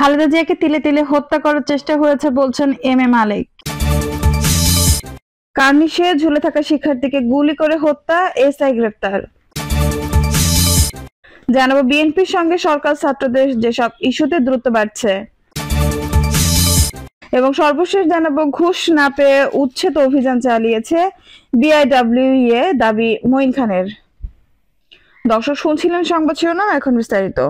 খালেদা জিয়াকে তিলে তিলে হত্যা করার চেষ্টা হয়েছে বলছেন এম এ মালেক। কার্নিশে ঝুলে থাকা শিক্ষার্থীকে গুলি করে হত্যা, এসআই গ্রেপ্তার। জানাবো বিএনপির সঙ্গে সরকার ছাত্রদের যেসব ইস্যুতে দ্রুত বাড়ছে, এবং সর্বশেষ জানাবো ঘুষ না পেয়ে উচ্ছেদ অভিযান চালিয়েছে বিআইডব্লিউএ, দাবি মঈন খানের। দর্শক শুনছিলেন সংবাদ শিরোনাম, এখন বিস্তারিত।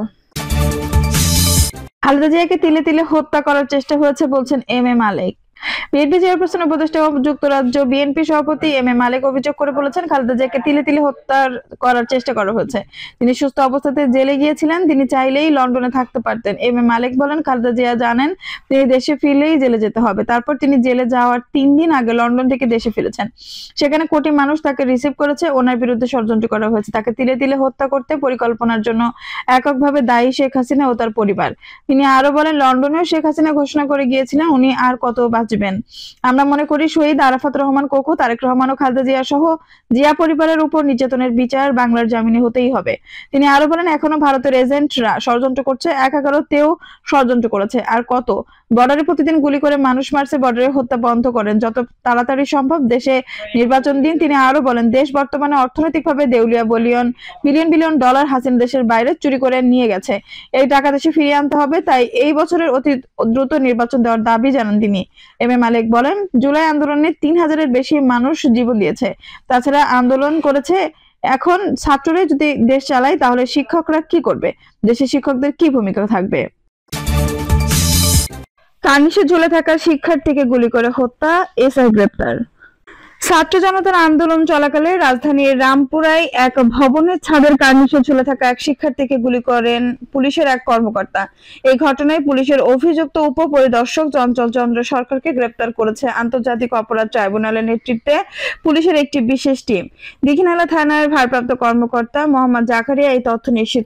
খালেদা জিয়াকে তিলে তিলে হত্যা করার চেষ্টা হয়েছে বলছেন M A Malek. BNP chairperson উপদেষ্টা যুক্তরাজ্য বিএনপি সভাপতি এম এ মালেক অভিযোগ করে বলেছেন, খালেদা জিয়াকে তিলে তিলে হত্যা করার চেষ্টা করা হয়েছে। তিনি সুস্থ অবস্থাতে জেলে গিয়েছিলেন, তিনি চাইলেই লন্ডনে থাকতে পারতেন। এম এ মালেক বলেন, খালেদা জিয়া জানেন তিনি দেশে ফিরলেই জেলে যেতে হবে। তারপর তিনি জেলে যাওয়ার 3 দিন আগে লন্ডন থেকে দেশে ফিরেছেন। সেখানে কোটি মানুষ তাকে রিসিভ করেছে। ওনার বিরুদ্ধে ষড়যন্ত্র করা হয়েছে। তাকে তিলে তিলে হত্যা করতে পরিকল্পনার জন্য এককভাবে দায়ী শেখ হাসিনা ও তার পরিবার। তিনি আরো বলেন, লন্ডনেও শেখ হাসিনা ঘোষণা করে গিয়েছিলেন উনি আর কত বাঁচবেন। আমরা মনে করি শহীদ আরাফাত রহমান কোকো, তারেক রহমান ও খালেদা জিয়া সহ জিয়া পরিবারের উপর নির্যাতনের বিচার বাংলার জামিনে হতেই হবে। তিনি আরো বলেন, এখনো ভারতের এজেন্টরা ষড়যন্ত্র করছে, 11তেও ষড়যন্ত্র করেছে। আর কত বর্ডারে প্রতিদিন গুলি করে মানুষ মারছে, বর্ডারে হত্যা বন্ধ করেন যত তাড়াতাড়ি সম্ভব, দেশে নির্বাচন দিন। তিনি আরো বলেন, দেশ বর্তমানে অর্থনৈতিকভাবে দেউলিয়া, বিলিয়ন বিলিয়ন ডলার হাসিনা দেশের বাইরে চুরি করে নিয়ে গেছে। এই টাকা দেশে ফিরিয়ে আনতে হবে, তাই এই বছরের অতি দ্রুত নির্বাচন দেওয়ার দাবি জানান তিনি। এম এ মালেক বলেন, জুলাই আন্দোলনে 3000-এর বেশি মানুষ জীবন দিয়েছে। তাছাড়া আন্দোলন করেছে। এখন ছাত্ররা যদি দেশ চালায় তাহলে শিক্ষকরা কি করবে? দেশে শিক্ষকদের কি ভূমিকা থাকবে? কার্নিশে ঝুলে থাকা শিক্ষার্থীকে গুলি করে হত্যা, এসআই গ্রেপ্তার। ছাত্র জনতার আন্দোলন চলাকালে রাজধানীর রামপুরায় এক ভবনের ছাদের কার্নিশে ঝুলে থাকা এক শিক্ষার্থীকে গুলি করেন পুলিশের এক কর্মকর্তা। এই ঘটনায় পুলিশের অভিযুক্ত উপপরিদর্শক চঞ্চল চন্দ্র সরকারকে গ্রেপ্তার করেছে আন্তর্জাতিক অপরাধ ট্রাইব্যুনালের নেতৃত্বে পুলিশের একটি বিশেষ টিম। দীঘিনালা থানার ভারপ্রাপ্ত কর্মকর্তা মোহাম্মদ জাকারিয়া এই তথ্য নিশ্চিত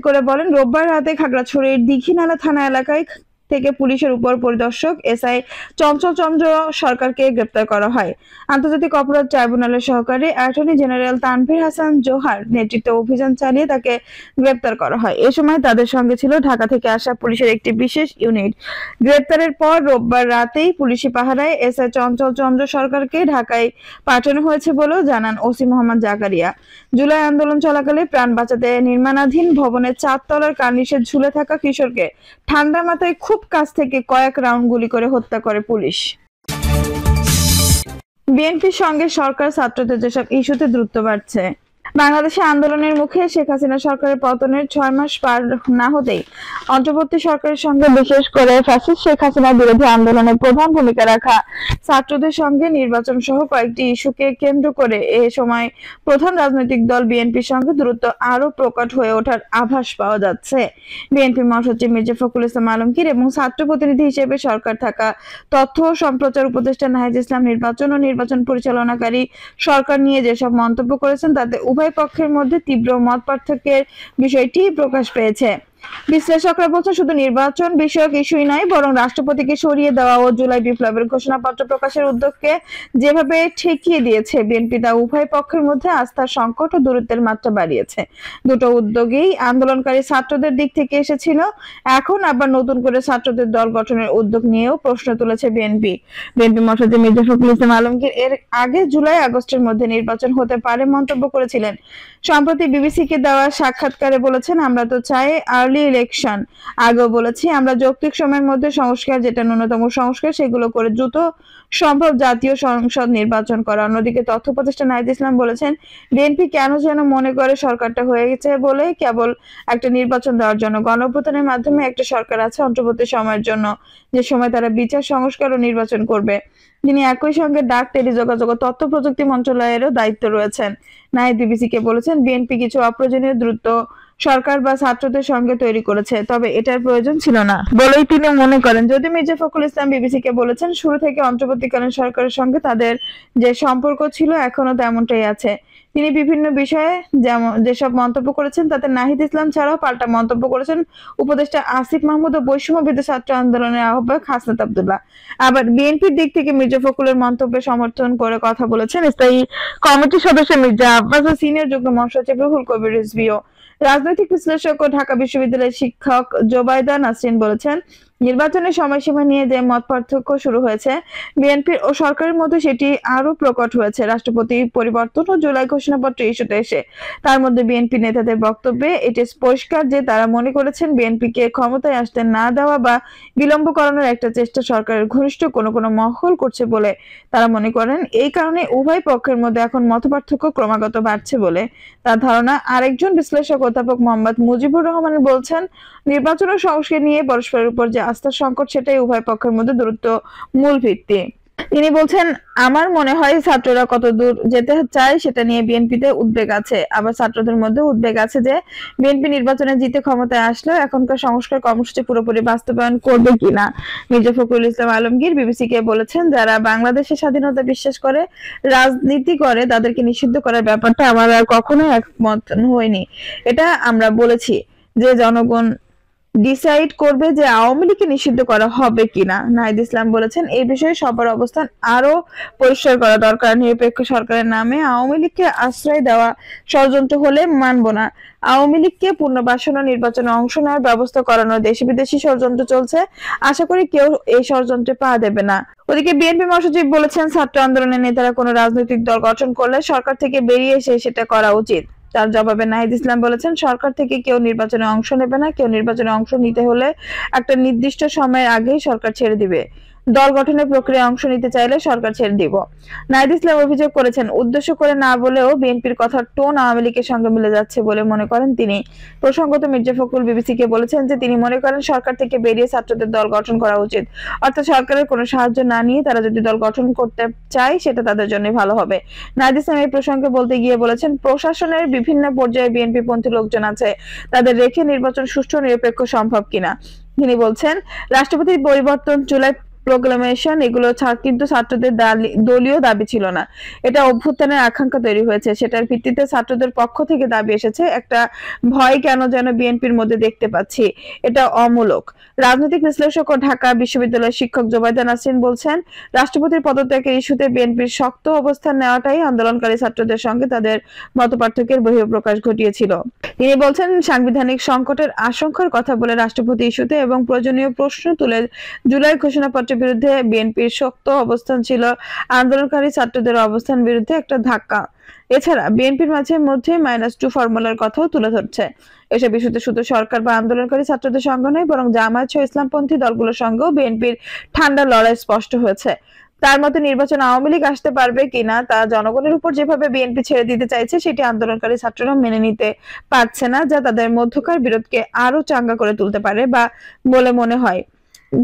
করে বলেন, রোববার রাতে খাগড়াছড়ির দীঘিনালা থানা এলাকায় থেকে পুলিশের উপর পরিদর্শক এসআই চঞ্চল চন্দ্র সরকারকে গ্রেপ্তার করা হয়। আন্তর্জাতিক অপরাধ ট্রাইব্যুনালের সহকারী অ্যাটর্নি জেনারেল তানভীর হাসান জোহার নেতৃত্বে অভিযান চালিয়ে তাকে গ্রেপ্তার করা হয়। এ সময় তাদের সঙ্গে ছিল ঢাকা থেকে আসা পুলিশের একটি বিশেষ ইউনিট। গ্রেপ্তারের পর রোববার রাতেই পুলিশি পাহারায় এসআই চঞ্চল চন্দ্র সরকারকে ঢাকায় পাঠানো হয়েছে বলেও জানান ওসি মোহাম্মদ জাকারিয়া। জুলাই আন্দোলন চলাকালে প্রাণ বাঁচাতে নির্মাণাধীন ভবনের 4 তলার কার্নিশে ঝুলে থাকা কিশোরকে ঠান্ডা মাথায় খুব কাছ থেকে কয়েক রাউন্ড গুলি করে হত্যা করে পুলিশ। বিএনপির সঙ্গে সরকার ছাত্রদের যেসব ইস্যুতে দ্রুত বাড়ছে। বাংলাদেশে আন্দোলনের মুখে শেখ হাসিনা সরকারের পতনের 6 মাস পার না হতেই অন্তর্বর্তী সরকারের সঙ্গে, বিশেষ করে ফ্যাসিস্ট শেখ হাসিনার বিরোধী আন্দোলনে প্রধান ভূমিকা রাখা ছাত্রদের সঙ্গে নির্বাচন সহ কয়েকটি ইস্যুকে কেন্দ্র করে এ সময় প্রধান রাজনৈতিক দল বিএনপির সঙ্গে দূরত্ব আরো প্রকট হয়ে ওঠার আভাস পাওয়া যাচ্ছে। বিএনপি মহাসচিব মির্জা ফখরুল ইসলাম আলমগীর এবং ছাত্র প্রতিনিধি হিসেবে সরকার থাকা তথ্য ও সম্প্রচার উপদেষ্টা নাহিদ ইসলাম নির্বাচন ও নির্বাচন পরিচালনাকারী সরকার নিয়ে যেসব মন্তব্য করেছেন তাতে উভয় পক্ষের মধ্যে তীব্র মত পার্থক্যের বিষয়টি প্রকাশ পেয়েছে। বিশ্লেষকরা বলছেন, শুধু নির্বাচন বিষয়ক ইস্যুই নয়, বরং রাষ্ট্রপতিকে সরিয়ে দেওয়া ও জুলাই বিপ্লবের ঘোষণাপত্র প্রকাশের উদ্যোগকে যেভাবে ঠেকিয়ে দিয়েছে বিএনপি, তা উভয় পক্ষের মধ্যে আস্থার সংকট ও দূরত্বের মাত্রা বাড়িয়েছে। দুটো উদ্যোগেই আন্দোলনকারী ছাত্রদের দিক থেকে এসেছিল। এখন আবার নতুন করে ছাত্রদের দল গঠনের উদ্যোগ নিয়েও প্রশ্ন তুলেছে বিএনপি। বিএনপি মহাসচিব মির্জা ফখরুল ইসলাম আলমগীর এর আগে জুলাই আগস্টের মধ্যে নির্বাচন হতে পারে মন্তব্য করেছিলেন। সম্প্রতি বিবিসিকে দেওয়া সাক্ষাৎকারে বলেছেন, আমরা তো চাই আর্লি ইলেকশন। আগেও বলেছি, আমরা যৌক্তিক সময়ের মধ্যে সংস্কার, যেটা ন্যূনতম সংস্কার, সেগুলো করে দ্রুত সম্ভব জাতীয় সংসদ নির্বাচন করা। অন্যদিকে তথ্য উপদেষ্টা নাহিদ ইসলাম বলেছেন, বিএনপি কেন যেন মনে করে সরকারটা হয়ে গেছে বলে কেবল একটা নির্বাচন দেওয়ার জন্য। গণঅভ্যুত্থানের মাধ্যমে একটা সরকার আছে অন্তর্বর্তী সময়ের জন্য, যে সময় তারা বিচার, সংস্কার ও নির্বাচন করবে। তিনি একই সঙ্গে ডাক, টেলিযোগাযোগ ও তথ্য প্রযুক্তি মন্ত্রণালয়েরও দায়িত্ব রয়েছেন। নাহিদ বিবিসিকে বলেছেন, বিএনপি কিছু অপ্রয়োজনীয় দ্রুত সরকার বা ছাত্রদের সঙ্গে তৈরি করেছে, তবে এটার প্রয়োজন ছিল না বলেই তিনি মনে করেন। যদি মির্জা ফখরুল ইসলাম বিবিসিকে বলেছেন, শুরু থেকে অন্তর্বর্তীকালীন সরকারের সঙ্গে তাদের যে সম্পর্ক ছিল এখনো তেমনটাই আছে। তিনি বিভিন্ন বিষয়ে যেসব মন্তব্য করেছেন তাতে নাহিদ ইসলাম ছাড়াও পাল্টা মন্তব্য করেছেন উপদেষ্টা আসিফ মাহমুদ ও বৈষম্য বিরোধী ছাত্র আন্দোলনের আহ্বায়ক হাসনাত আব্দুল্লাহ। আবার বিএনপির দিক থেকে মির্জা ফখরুলের মন্তব্যের সমর্থন করে কথা বলেছেন স্থায়ী কমিটির সদস্য মির্জা আব্বাস ও সিনিয়র যুগ্ম মহাসচিব রুহুল কবির রিজভীও। রাজনৈতিক বিশ্লেষক ও ঢাকা বিশ্ববিদ্যালয়ের শিক্ষক জোবাইদা নাসরিন বলেছেন, নির্বাচনের সময়সীমা নিয়ে যে মত পার্থক্য শুরু হয়েছে বিএনপি ও সরকারের মধ্যে সেটি আরো প্রকট হয়েছে রাষ্ট্রপতি পরিবর্তন ও জুলাই ঘোষণাপত্র ইস্যুতে এসে। তার মধ্যে বিএনপি নেতাদের বক্তব্যে এটি পরিষ্কার যে তারা মনে করেছেন বিএনপিকে ক্ষমতায় আসতে না দেওয়া বা বিলম্ব করানোর একটা চেষ্টা সরকারের ঘনিষ্ঠ কোনো মহল করছে বলে তারা মনে করেন। এই কারণে উভয় পক্ষের মধ্যে এখন মতপার্থক্য ক্রমাগত বাড়ছে বলে তার ধারণা। আরেকজন বিশ্লেষক অধ্যাপক মোহাম্মদ মুজিবুর রহমান বলছেন, নির্বাচন ও সংস্কার নিয়ে পরস্পরের উপর যে আস্থার সংকট সেটাই উভয় পক্ষের মধ্যে দূরত্ব মূল ভিত্তি। তিনি বলছেন, আমার মনে হয় ছাত্ররা কত দূর যেতে চায় সেটা নিয়ে বিএনপিতে উদ্বেগ আছে, আবার ছাত্রদের মধ্যে উদ্বেগ আছে যে বিএনপি নির্বাচনে জিতে ক্ষমতায় আসলেও এখনকার সংস্কার কর্মসূচি পুরোপুরি বাস্তবায়ন করবে কিনা। মির্জা ফখরুল ইসলাম আলমগীর বিবিসিকে বলেছেন, যারা বাংলাদেশের স্বাধীনতা বিশ্বাস করে রাজনীতি করে তাদেরকে নিষিদ্ধ করার ব্যাপারটা আমার আর কখনোই একমত হয়নি। এটা আমরা বলেছি যে জনগণ ডিসাইড করবে যে আওয়ামী লীগকে নিষিদ্ধ করা হবে কিনা। নাহিদ ইসলাম বলেছেন, এই বিষয়ে সবার অবস্থান আরো পরিষ্কার করা দরকার। নিরপেক্ষ সরকারের নামে আওয়ামী লীগকে আশ্রয় দেওয়া ষড়যন্ত্র হলে মানব না। আওয়ামী লীগকে পুনর্বাসন ও নির্বাচনে অংশ নেওয়ার ব্যবস্থা করানোর দেশি বিদেশি ষড়যন্ত্র চলছে, আশা করি কেউ এই ষড়যন্ত্রে পা দেবে না। ওদিকে বিএনপি মহাসচিব বলেছেন, ছাত্র আন্দোলনের নেতারা কোনো রাজনৈতিক দল গঠন করলে সরকার থেকে বেরিয়ে এসে সেটা করা উচিত। তার জবাবে নাহিদ ইসলাম বলেছেন, সরকার থেকে কেউ নির্বাচনে অংশ নেবে না, কেউ নির্বাচনে অংশ নিতে হলে একটা নির্দিষ্ট সময়ের আগেই সরকার ছেড়ে দিবে। দল গঠনের প্রক্রিয়ায় অংশ নিতে চাইলে সরকার ছেড়ে দিব। নাহিদ ইসলাম অভিযোগ করেছেন, উদ্দেশ্য করে না বলেও বিএনপির কথার টোন আওয়ামী লীগের সঙ্গে মিলে যাচ্ছে বলে মনে করেন তিনি। প্রসঙ্গত মির্জা ফখরুল বিবিসিকে বলেছেন যে তিনি মনে করেন সরকার থেকে বেরিয়ে ছাত্রদের দল গঠন করা উচিত, অর্থাৎ সরকারের কোনো সাহায্য না নিয়ে তারা যদি দল গঠন করতে চায় সেটা তাদের জন্য ভালো হবে। নাহিদ ইসলাম এই প্রসঙ্গে বলতে গিয়ে বলেছেন, প্রশাসনের বিভিন্ন পর্যায়ে বিএনপি পন্থী লোকজন আছে, তাদের রেখে নির্বাচন সুষ্ঠু নিরপেক্ষ সম্ভব কিনা। তিনি বলছেন, রাষ্ট্রপতির পরিবর্তন, জুলাই প্রোক্লামেশন এগুলো কিন্তু ছাত্রদের দলীয় দাবি ছিল না, এটা অভ্যুত্থানের আকাঙ্ক্ষা তৈরি হয়েছে, সেটার ভিত্তিতে ছাত্রদের পক্ষ থেকে দাবি এসেছে। একটা ভয় কেন যেন বিএনপির মধ্যে দেখতে পাচ্ছি, এটা অমূলক। রাজনৈতিক বিশ্লেষক ও ঢাকা বিশ্ববিদ্যালয়ের শিক্ষক জোবাইদা নাসরিন বলছেন, রাষ্ট্রপতির পদত্যাগের ইস্যুতে বিএনপির শক্ত অবস্থান নেওয়াটাই আন্দোলনকারী ছাত্রদের সঙ্গে তাদের মতপার্থক্যের বহিঃপ্রকাশ ঘটিয়েছিল। তিনি বলছেন, সাংবিধানিক সংকটের আশঙ্কার কথা বলে রাষ্ট্রপতি ইস্যুতে এবং প্রয়োজনীয় প্রশ্ন তুলে জুলাই ঘোষণাপত্রের বিরুদ্ধে বিএনপির শক্ত অবস্থান ছিল আন্দোলনকারী ছাত্রদের অবস্থান বিরুদ্ধে একটা ধাক্কা। এছাড়া বিএনপির মধ্যে -2 ফর্মুলার কথাও তুলে ধরছে। এসব ইস্যুতে শুধু সরকার বা আন্দোলনকারী ছাত্রদের সঙ্গে নয়, বরং জামায়াত সহ ইসলামপন্থী দলগুলোর সঙ্গেও বিএনপির ঠান্ডা লড়াই স্পষ্ট হয়েছে। তার মতে নির্বাচন আওয়ামী লীগ আসতে পারবে কিনা তা জনগণের উপর যেভাবে বিএনপি ছেড়ে দিতে চাইছে সেটি আন্দোলনকারী ছাত্ররা মেনে নিতে পারছে না, যা তাদের মধ্যকার বিরোধকে আরো চাঙ্গা করে তুলতে পারে বা বলে মনে হয়।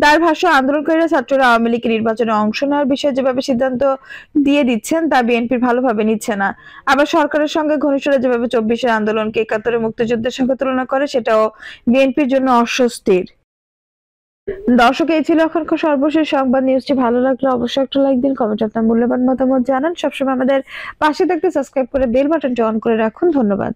তার ভাষ্য, আন্দোলনকারীরা ছাত্ররা আওয়ামী লীগের নির্বাচনে অংশ নেওয়ার বিষয়ে যেভাবে সিদ্ধান্ত দিয়ে দিচ্ছেন তা বিএনপির ভালোভাবে নিচ্ছে না। আবার সরকারের সঙ্গে ঘনিষ্ঠরা যেভাবে 24-এর আন্দোলনকে 71-এর মুক্তিযুদ্ধের সঙ্গে তুলনা করে সেটাও বিএনপির জন্য অস্বস্তির। দর্শক, এই ছিল এখনকার সর্বশেষ সংবাদ। নিউজটি ভালো লাগলে অবশ্যই একটা লাইক দিন, কমেন্ট আপনার মূল্যবান মতামত জানান। সবসময় আমাদের পাশে থাকতে সাবস্ক্রাইব করে বেল বাটনটি অন করে রাখুন। ধন্যবাদ।